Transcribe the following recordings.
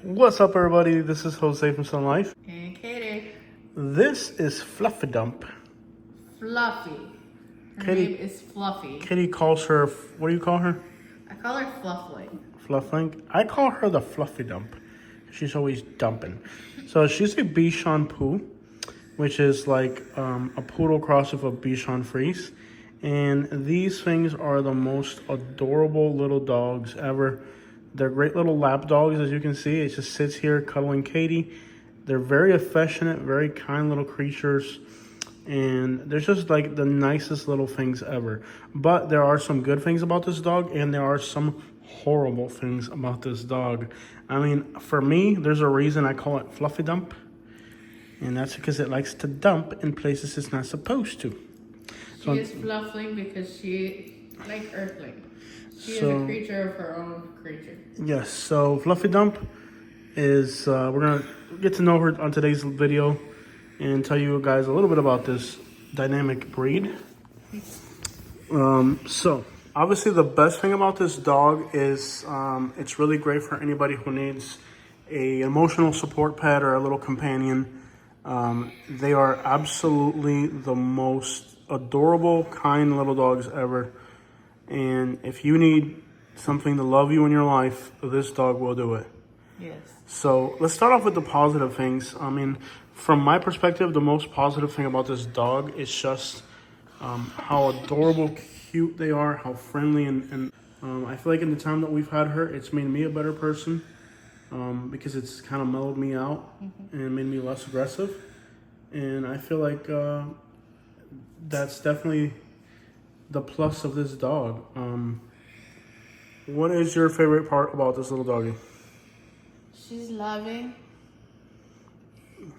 What's up, everybody? This is Jose from Sun Life. And Katie. This is Fluffy Dump. Fluffy. Her Katie- name is Fluffy. Kitty calls her, what do you call her? I call her Fluffling. Fluffling? I call her the Fluffy Dump. She's always dumping. So she's a Bichon Poodle, which is like a poodle cross with a Bichon Frise. And these things are the most adorable little dogs ever. They're great little lap dogs, as you can see. It just sits here cuddling Katie. They're very affectionate, very kind little creatures. And they're just like the nicest little things ever. But there are some good things about this dog, and there are some horrible things about this dog. I mean, for me, there's a reason I call it Fluffy Dump. And that's because it likes to dump in places it's not supposed to. She is Fluffling because she, like Earthling, she is a creature of her own creature. Yes, so Fluffy Dump is, we're going to get to know her on today's video and tell you guys a little bit about this dynamic breed. So, obviously the best thing about this dog is it's really great for anybody who needs a emotional support pet or a little companion. They are absolutely the most adorable, kind little dogs ever. And if you need something to love you in your life, this dog will do it. Yes. So let's start off with the positive things. I mean, from my perspective, the most positive thing about this dog is just how adorable, cute they are, how friendly, and I feel like in the time that we've had her, it's made me a better person because it's kind of mellowed me out and made me less aggressive. And I feel like that's definitely the plus of this dog. What is your favorite part about this little doggy? She's loving.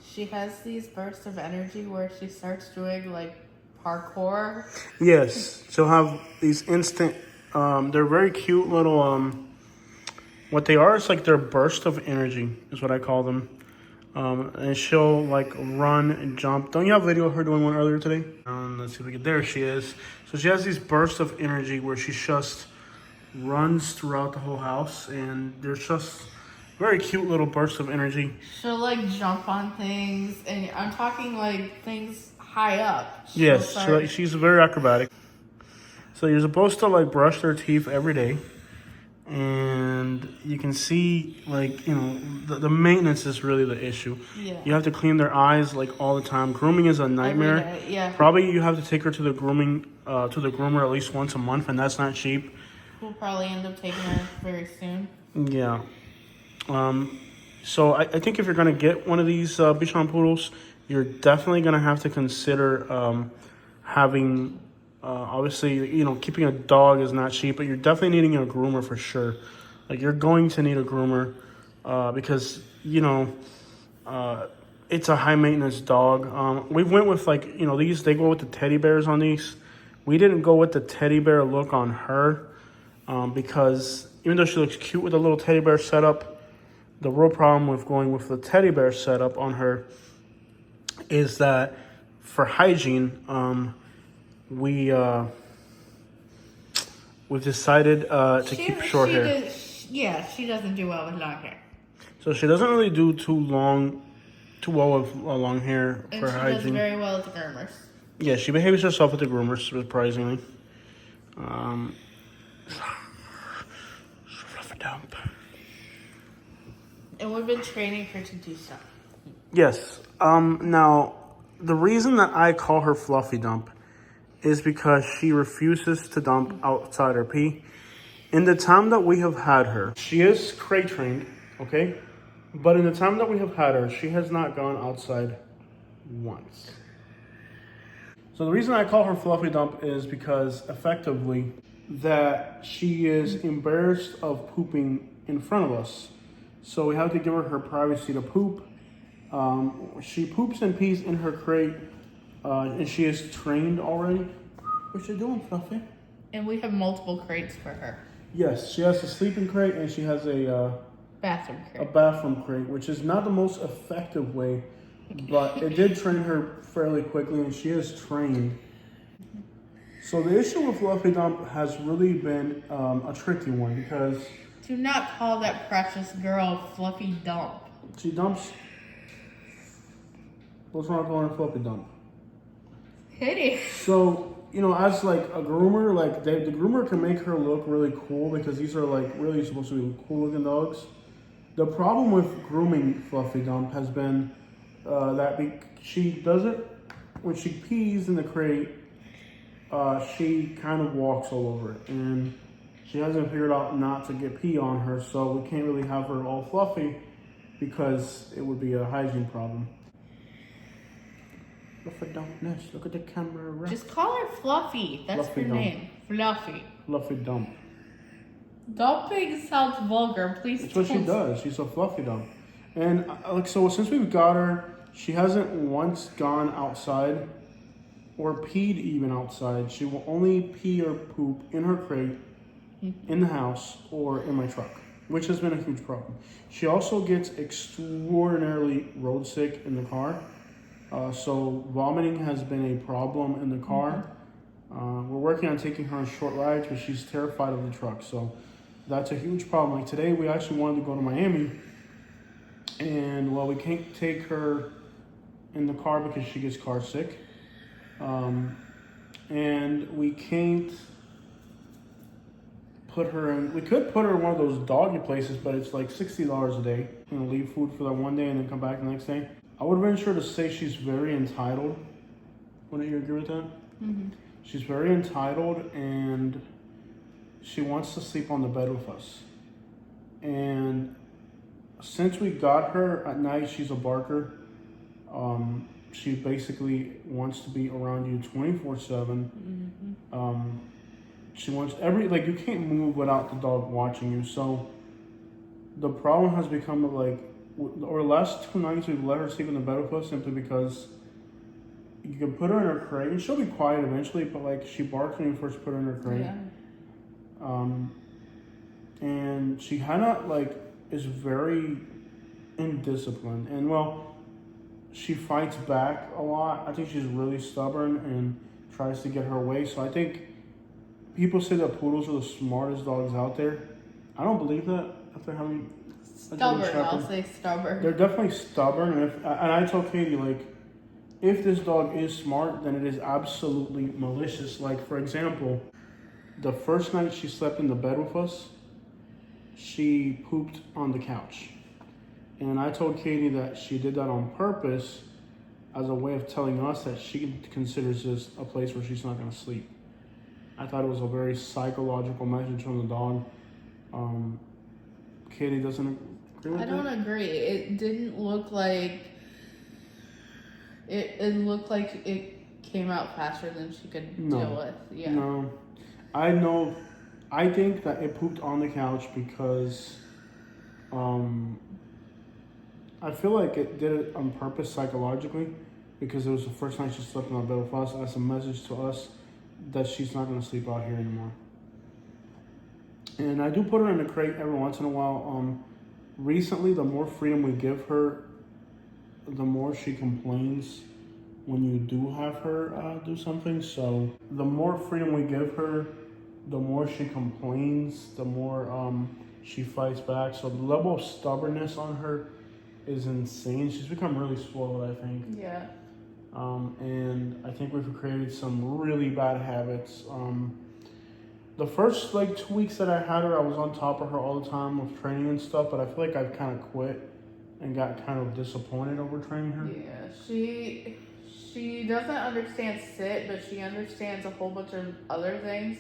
She has these bursts of energy where she starts doing like parkour. Yes, she'll have these instant, they're very cute little, what they are is like their burst of energy is what I call them. And she'll like run and jump. Don't you have a video of her doing one earlier today? Let's see if we can, there she is. So she has these bursts of energy where she just runs throughout the whole house, and there's just very cute little bursts of energy. She'll like jump on things, and I'm talking like things high up. Yes, she's very acrobatic. So you're supposed to like brush their teeth every day. And you can see, like, you know, the maintenance is really the issue. Yeah. You have to clean their eyes like all the time. Grooming is a nightmare. Every day, yeah. Probably you have to take her to the groomer at least once a month, and that's not cheap. We'll probably end up taking her very soon. Yeah. So I think if you're gonna get one of these Bichon Poodles, you're definitely gonna have to consider having. Obviously, you know, keeping a dog is not cheap, but you're definitely needing a groomer for sure. Like, you're going to need a groomer because, you know, it's a high-maintenance dog. We went with, like, you know, they go with the teddy bears on these. We didn't go with the teddy bear look on her because even though she looks cute with a little teddy bear setup, the real problem with going with the teddy bear setup on her is that for hygiene, we've decided to keep short hair. She doesn't do well with long hair. So she doesn't really do too well with long hair for hygiene. And she does very well with the groomers. Yeah, she behaves herself with the groomers, surprisingly. Fluffy Dump. And we've been training her to do so. Yes. Now, the reason that I call her Fluffy Dump is because she refuses to dump outside her pee. In the time that we have had her, she is crate trained, okay? But in the time that we have had her, she has not gone outside once. So the reason I call her Fluffy Dump is because effectively that she is embarrassed of pooping in front of us. So we have to give her privacy to poop. She poops and pees in her crate. And she is trained already. What's she doing, Fluffy? And we have multiple crates for her. Yes, she has a sleeping crate and she has a bathroom crate, which is not the most effective way, but it did train her fairly quickly, and she is trained. So the issue with Fluffy Dump has really been a tricky one because Do not call that precious girl Fluffy Dump. She dumps. What's wrong with calling her Fluffy Dump? Hideous. So, you know, as like a groomer, like the groomer can make her look really cool because these are like really supposed to be cool looking dogs. The problem with grooming Fluffy Dump has been she does it when she pees in the crate. She kind of walks all over it, and she hasn't figured out not to get pee on her, so we can't really have her all fluffy because it would be a hygiene problem. Fluffy Dumpness, look at the camera. Just call her Fluffy. That's Fluffy her Dump. name. Fluffy. Fluffy Dump. Dumping sounds vulgar. Please. That's what she does. She's a Fluffy Dump. And like, so since we've got her, she hasn't once gone outside or peed even outside. She will only pee or poop in her crate, in the house, or in my truck, which has been a huge problem. She also gets extraordinarily road sick in the car. So vomiting has been a problem in the car. We're working on taking her on short rides, but she's terrified of the truck. So that's a huge problem. Like today, we actually wanted to go to Miami, and well, we can't take her in the car because she gets car sick. And we can't put her in. We could put her in one of those doggy places, but it's like $60 a day. And leave food for that one day and then come back the next day. I would venture to say she's very entitled. Wouldn't you agree with that? Mm-hmm. She's very entitled, and she wants to sleep on the bed with us. And since we got her at night, she's a barker. She basically wants to be around you 24/7. She wants you can't move without the dog watching you. So the problem has become like, over the last 2 nights we've let her sleep in the bed with us simply because you can put her in her crate and she'll be quiet eventually, but like she barks when you first put her in her crate. Yeah. And she kind of like is very indisciplined, and well, she fights back a lot. I think she's really stubborn and tries to get her way. So I think people say that poodles are the smartest dogs out there. I don't believe that after having Stubborn, I'll say stubborn. They're definitely stubborn, and I told Katie, like, if this dog is smart, then it is absolutely malicious. Like, for example, the first night she slept in the bed with us, she pooped on the couch. And I told Katie that she did that on purpose as a way of telling us that she considers this a place where she's not going to sleep. I thought it was a very psychological message from the dog. Katie doesn't agree with that? I don't agree. It didn't look like... It looked like it came out faster than she could deal with. Yeah. No. I think that it pooped on the couch because... I feel like it did it on purpose psychologically because it was the first night she slept in our bed with us as a message to us that she's not going to sleep out here anymore. And I do put her in a crate every once in a while. Recently, the more freedom we give her, the more she complains when you do have her do something. So the more freedom we give her, the more she complains, the more she fights back. So the level of stubbornness on her is insane. She's become really spoiled, I think. Yeah. And I think we've created some really bad habits. The first 2 weeks that I had her, I was on top of her all the time with training and stuff, but I feel like I've kind of quit and got kind of disappointed over training her. Yeah, she doesn't understand sit, but she understands a whole bunch of other things.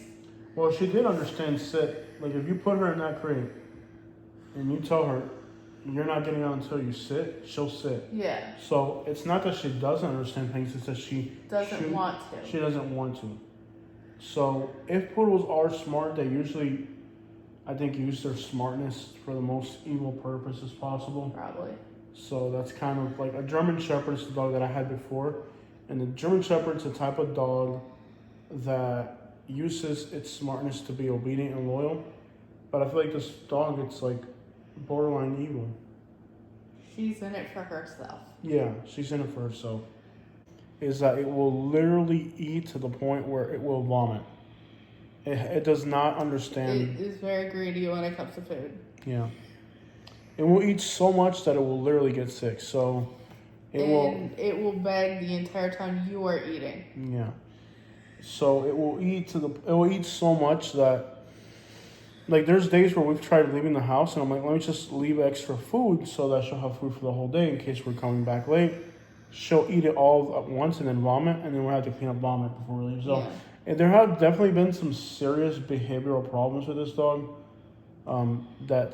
Well, she did understand sit. Like, if you put her in that crate and you tell her, you're not getting out until you sit, she'll sit. Yeah. So it's not that she doesn't understand things, it's that she doesn't want to. She doesn't want to. So if poodles are smart, they usually, I think, use their smartness for the most evil purposes possible. Probably. So that's kind of like a German Shepherd is the dog that I had before. And the German Shepherd's a type of dog that uses its smartness to be obedient and loyal. But I feel like this dog, it's like borderline evil. She's in it for herself. Yeah, she's in it for herself. Is that it will literally eat to the point where it will vomit. It does not understand. It is very greedy when it comes to food. Yeah. It will eat so much that it will literally get sick. So it will beg the entire time you are eating. Yeah. So it will eat so much that, like, there's days where we've tried leaving the house and I'm like, let me just leave extra food so that she'll have food for the whole day in case we're coming back late. She'll eat it all at once and then vomit, and then we'll have to clean up vomit before we leave. So there have definitely been some serious behavioral problems with this dog. And don't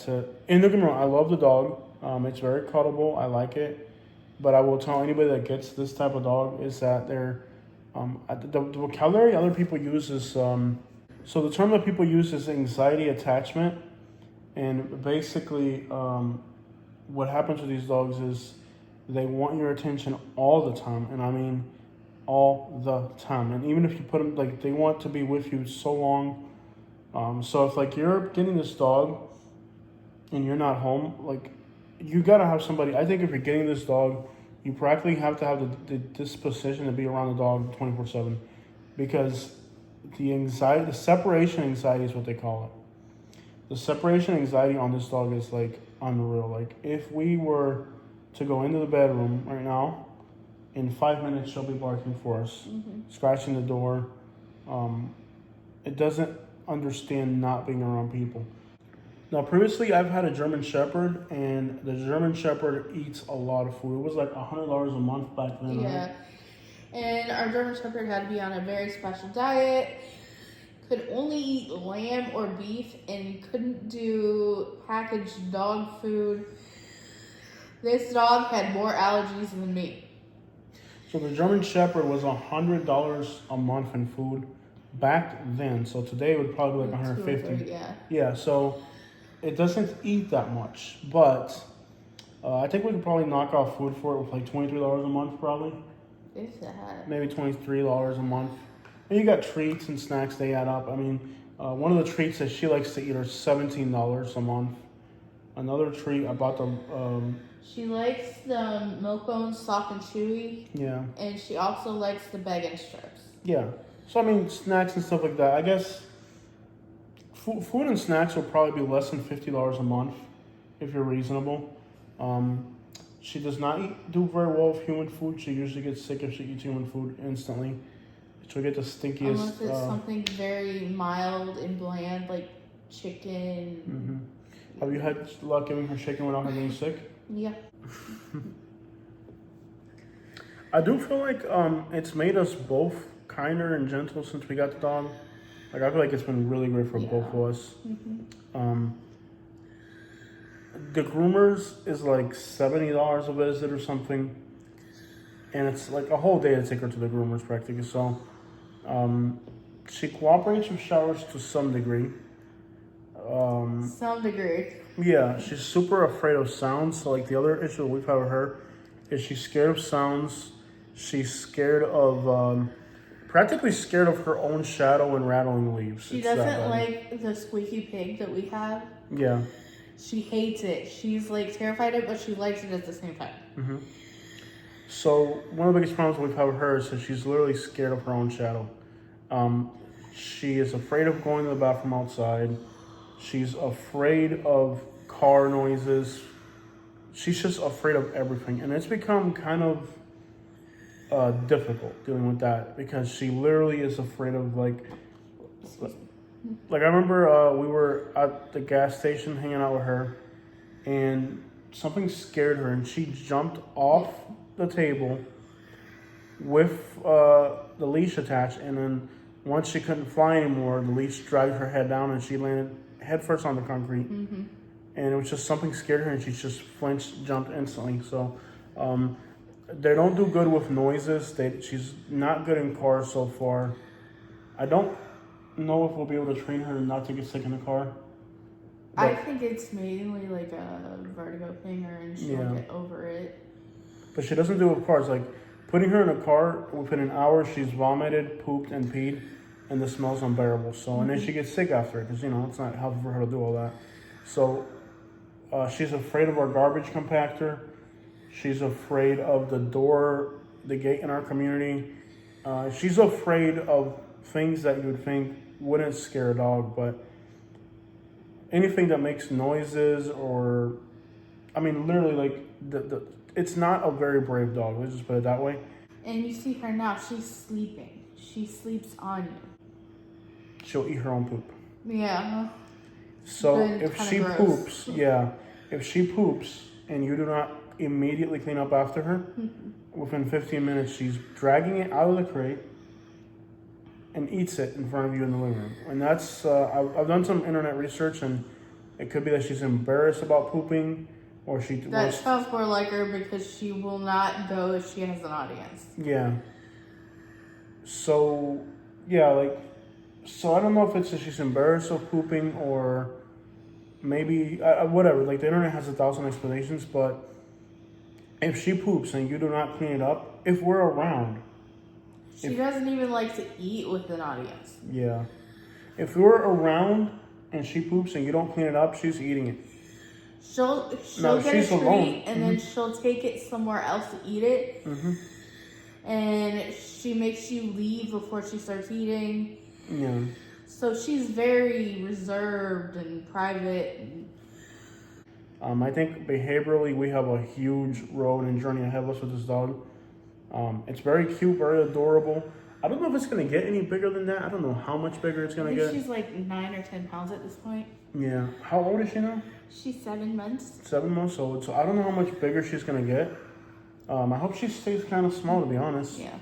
get me wrong, I love the dog. It's very cuddable. I like it. But I will tell anybody that gets this type of dog is that the vocabulary other people use is, so the term that people use is anxiety attachment. And basically, what happens with these dogs is they want your attention all the time. And I mean, all the time. And even if you put them, like, they want to be with you so long. So if, like, you're getting this dog and you're not home, like, you gotta have somebody. I think if you're getting this dog, you practically have to have the disposition to be around the dog 24/7, because the separation anxiety is what they call it. The separation anxiety on this dog is, like, unreal. Like, if we were to go into the bedroom right now, in 5 minutes she'll be barking for us, scratching the door. It doesn't understand not being around people. Now, previously, I've had a German Shepherd, and the German Shepherd eats a lot of food. It was like $100 a month back then. Yeah, right? And our German Shepherd had to be on a very special diet. Could only eat lamb or beef, and couldn't do packaged dog food. This dog had more allergies than me. So the German Shepherd was $100 a month in food back then. So today it would probably be like $150. Yeah. So it doesn't eat that much, but I think we could probably knock off food for it with like $23 a month, probably. If that. Maybe $23 a month. And you got treats and snacks, they add up. I mean, one of the treats that she likes to eat are $17 a month. Another treat, I bought the... she likes the milk bones, soft and chewy. Yeah. And she also likes the bacon strips. Yeah. So, I mean, snacks and stuff like that. I guess food and snacks will probably be less than $50 a month if you're reasonable. She does not do very well with human food. She usually gets sick if she eats human food instantly. She'll get the stinkiest... Unless it's something very mild and bland, like chicken. Have you had luck giving her chicken without her being sick? Yeah. I do feel like it's made us both kinder and gentle since we got the dog. Like, I feel like it's been really great for both of us. The groomers is like $70 a visit or something, and it's like a whole day to take her to the groomers practically. So she cooperates with showers to some degree. Some degree. Yeah, she's super afraid of sounds. So, like, the other issue we've had with her is she's scared of sounds. She's scared of, practically scared of her own shadow and rattling leaves. She doesn't like the squeaky pig that we have. Yeah. She hates it. She's, like, terrified of it, but she likes it at the same time. So one of the biggest problems we've had with her is that she's literally scared of her own shadow. She is afraid of going to the bathroom outside. She's afraid of car noises. She's just afraid of everything. And it's become kind of difficult dealing with that because she literally is afraid of, like I remember we were at the gas station hanging out with her, and something scared her, and she jumped off the table with the leash attached, and then once she couldn't fly anymore, the leash dragged her head down, and she landed headfirst on the concrete. And it was just something scared her, and she just flinched, jumped instantly. So they don't do good with noises. She's not good in cars so far. I don't know if we'll be able to train her not to get sick in the car. I think it's mainly like a vertigo thing, and she'll get over it. But she doesn't do it with cars. Like, putting her in a car, within an hour, she's vomited, pooped, and peed, and the smell's unbearable. So, and then she gets sick after it, because, it's not healthy for her to do all that. So, she's afraid of our garbage compactor. She's afraid of the gate in our community. She's afraid of things that you would think wouldn't scare a dog, but anything that makes noises or, I mean, literally, like, it's not a very brave dog. Let's just put it that way. And you see her now, she's sleeping. She sleeps on you. She'll eat her own poop. Yeah. So Then if kinda she gross. poops, yeah, if she poops and you do not immediately clean up after her, within 15 minutes, she's dragging it out of the crate and eats it in front of you in the living room. And that's, I've done some internet research, and it could be that she's embarrassed about pooping, or she... That sounds more like her because she will not go if she has an audience. Yeah. So, yeah, like, so I don't know if it's that she's embarrassed of pooping or maybe, whatever. Like, the internet has 1,000 explanations, but if she poops and you do not clean it up, if we're around... She doesn't even like to eat with an audience. Yeah. If we're around and she poops and you don't clean it up, she's eating it. She'll No, get a she's treat alone. and then she'll take it somewhere else to eat it. And she makes you leave before she starts eating. Yeah. So she's very reserved and private. I think behaviorally we have a huge road and journey ahead of us with this dog. It's very cute, very adorable. I don't know if it's going to get any bigger than that. I don't know how much bigger it's going to get. She's like 9 or 10 pounds at this point. Yeah. How old is she now? She's 7 months. 7 months old. So I don't know how much bigger she's going to get. I hope she stays kind of small, to be honest. Yeah.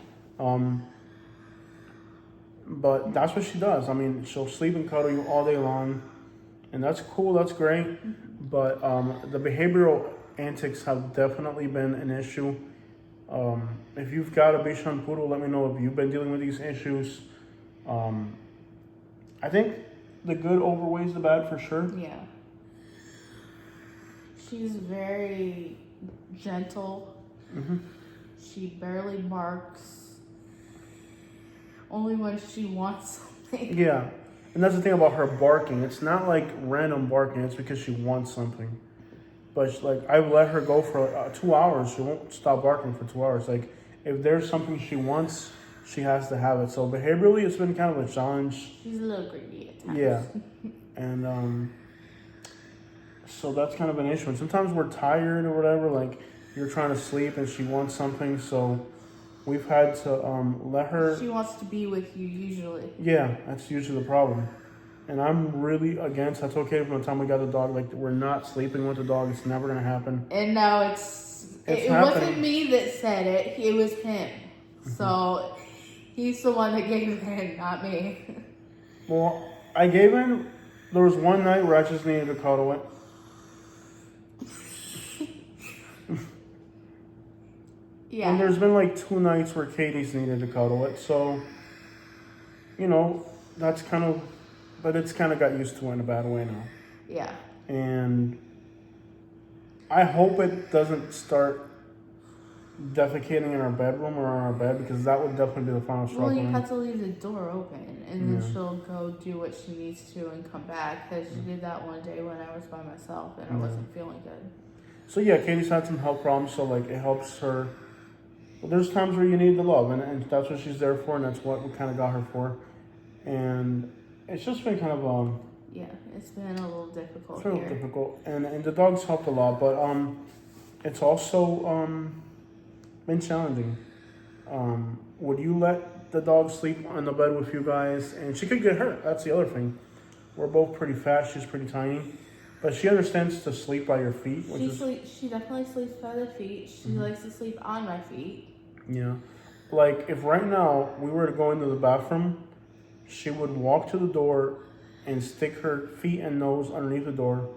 But that's what she does. I mean, she'll sleep and cuddle you all day long. And that's cool. That's great. But the behavioral antics have definitely been an issue. If you've got a Bichon Poodle, let me know if you've been dealing with these issues. I think the good outweighs the bad for sure. Yeah. She's very gentle. She barely barks. Only when she wants something. Yeah. And that's the thing about her barking. It's not like random barking. It's because she wants something. But like, I've let her go for 2 hours. She won't stop barking for 2 hours. Like, if there's something she wants, she has to have it. So behaviorally, it's been kind of a challenge. She's a little greedy at times. Yeah. And so that's kind of an issue. And sometimes we're tired or whatever. Like, you're trying to sleep and she wants something. So we've had to let her... She wants to be with you usually. Yeah, that's usually the problem. And I'm really against, that's okay from the time we got the dog, like, we're not sleeping with the dog, it's never going to happen. And now it happening. wasn't me that said it, it was him. So he's the one that gave in, not me. Well, I gave in, there was one night where I just needed to cuddle it. Yeah. And there's been like 2 nights where Katie's needed to cuddle it, so, you know, that's kind of... But it's kind of got used to it in a bad way now. Yeah. And I hope it doesn't start defecating in our bedroom or on our bed, because that would definitely be the final straw. Well, you have to leave the door open, and then Yeah. she'll go do what she needs to and come back. Because she did that one day when I was by myself and I wasn't feeling good. So yeah, Katie's had some health problems, so like it helps her. Well, there's times where you need the love, and that's what she's there for, and that's what we kind of got her for. And it's just been kind of Yeah, it's been a little difficult it's a little here. difficult, and the dog's helped a lot, but it's also been challenging. Would you let the dog sleep on the bed with you guys? And she could get hurt. That's the other thing. We're both pretty fat. She's pretty tiny, but she understands to sleep by your feet, which is She definitely sleeps by the feet. She likes to sleep on my feet. yeah. Like if right now we were to go into the bathroom, she would walk to the door and stick her feet and nose underneath the door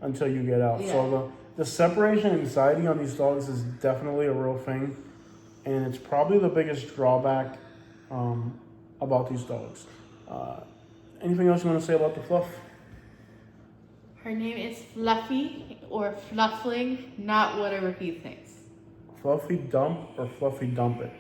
until you get out. Yeah. So the separation anxiety on these dogs is definitely a real thing, and it's probably the biggest drawback about these dogs. Anything else you want to say about the Fluff? Her name is Fluffy or Fluffling, not whatever he thinks. Fluffy Dump or Fluffy Dump It?